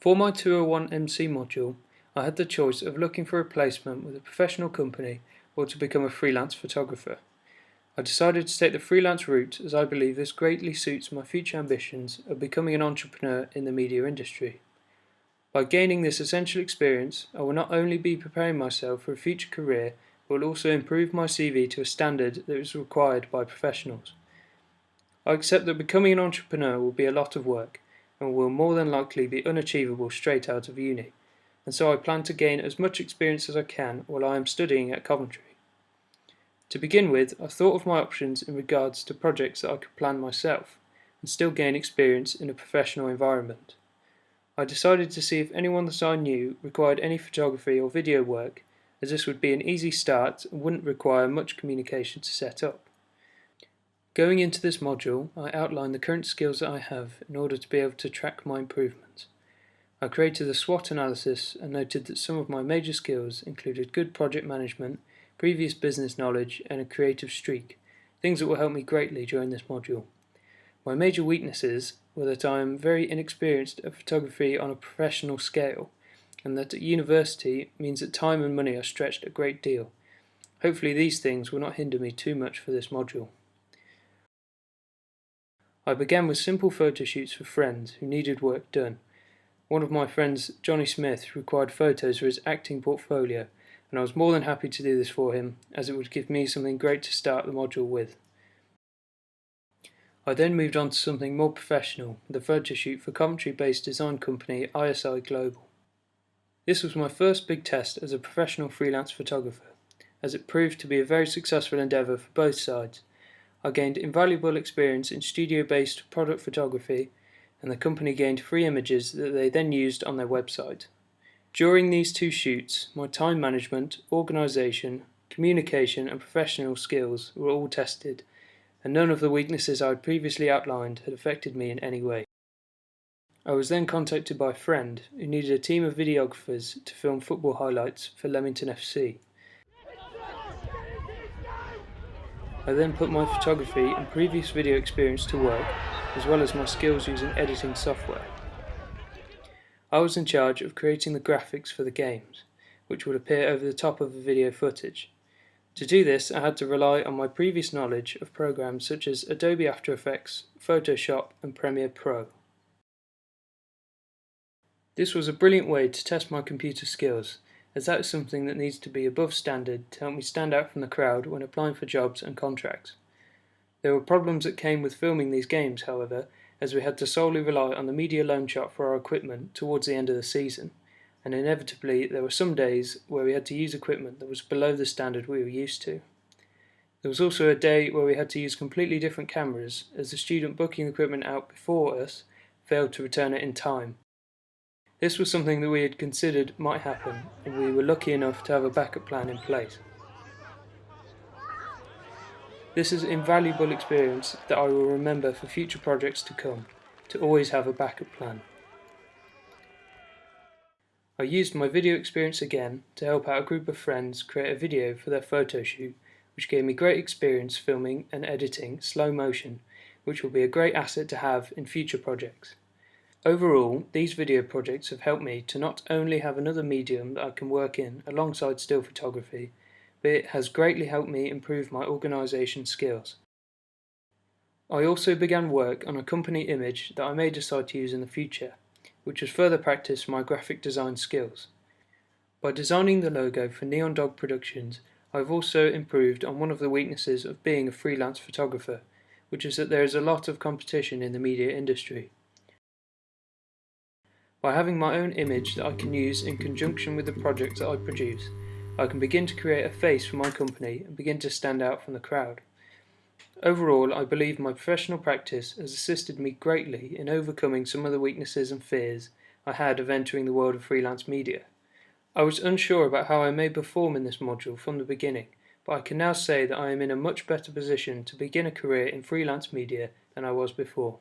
For my 201 MC module, I had the choice of looking for a placement with a professional company or to become a freelance photographer. I decided to take the freelance route as I believe this greatly suits my future ambitions of becoming an entrepreneur in the media industry. By gaining this essential experience, I will not only be preparing myself for a future career, but will also improve my CV to a standard that is required by professionals. I accept that becoming an entrepreneur will be a lot of work, and will more than likely be unachievable straight out of uni, and so I plan to gain as much experience as I can while I am studying at Coventry. To begin with, I thought of my options in regards to projects that I could plan myself, and still gain experience in a professional environment. I decided to see if anyone that I knew required any photography or video work, as this would be an easy start and wouldn't require much communication to set up. Going into this module, I outlined the current skills that I have in order to be able to track my improvements. I created a SWOT analysis and noted that some of my major skills included good project management, previous business knowledge, and a creative streak, things that will help me greatly during this module. My major weaknesses were that I am very inexperienced at photography on a professional scale, and that at university means that time and money are stretched a great deal. Hopefully these things will not hinder me too much for this module. I began with simple photo shoots for friends who needed work done. One of my friends, Johnny Smith, required photos for his acting portfolio, and I was more than happy to do this for him, as it would give me something great to start the module with. I then moved on to something more professional, with a photo shoot for Coventry-based design company ISI Global. This was my first big test as a professional freelance photographer, as it proved to be a very successful endeavour for both sides. I gained invaluable experience in studio-based product photography, and the company gained free images that they then used on their website. During these two shoots, my time management, organisation, communication and professional skills were all tested, and none of the weaknesses I had previously outlined had affected me in any way. I was then contacted by a friend who needed a team of videographers to film football highlights for Leamington FC. I then put my photography and previous video experience to work, as well as my skills using editing software. I was in charge of creating the graphics for the games, which would appear over the top of the video footage. To do this, I had to rely on my previous knowledge of programs such as Adobe After Effects, Photoshop and Premiere Pro. This was a brilliant way to test my computer skills, as that is something that needs to be above standard to help me stand out from the crowd when applying for jobs and contracts. There were problems that came with filming these games, however, as we had to solely rely on the media loan chart for our equipment towards the end of the season, and inevitably there were some days where we had to use equipment that was below the standard we were used to. There was also a day where we had to use completely different cameras, as the student booking equipment out before us failed to return it in time. This was something that we had considered might happen, and we were lucky enough to have a backup plan in place. This is invaluable experience that I will remember for future projects to come, to always have a backup plan. I used my video experience again to help out a group of friends create a video for their photo shoot, which gave me great experience filming and editing slow motion, which will be a great asset to have in future projects. Overall, these video projects have helped me to not only have another medium that I can work in alongside still photography, but it has greatly helped me improve my organisation skills. I also began work on a company image that I may decide to use in the future, which has further practiced my graphic design skills. By designing the logo for Neon Dog Productions, I have also improved on one of the weaknesses of being a freelance photographer, which is that there is a lot of competition in the media industry. By having my own image that I can use in conjunction with the projects that I produce, I can begin to create a face for my company and begin to stand out from the crowd. Overall, I believe my professional practice has assisted me greatly in overcoming some of the weaknesses and fears I had of entering the world of freelance media. I was unsure about how I may perform in this module from the beginning, but I can now say that I am in a much better position to begin a career in freelance media than I was before.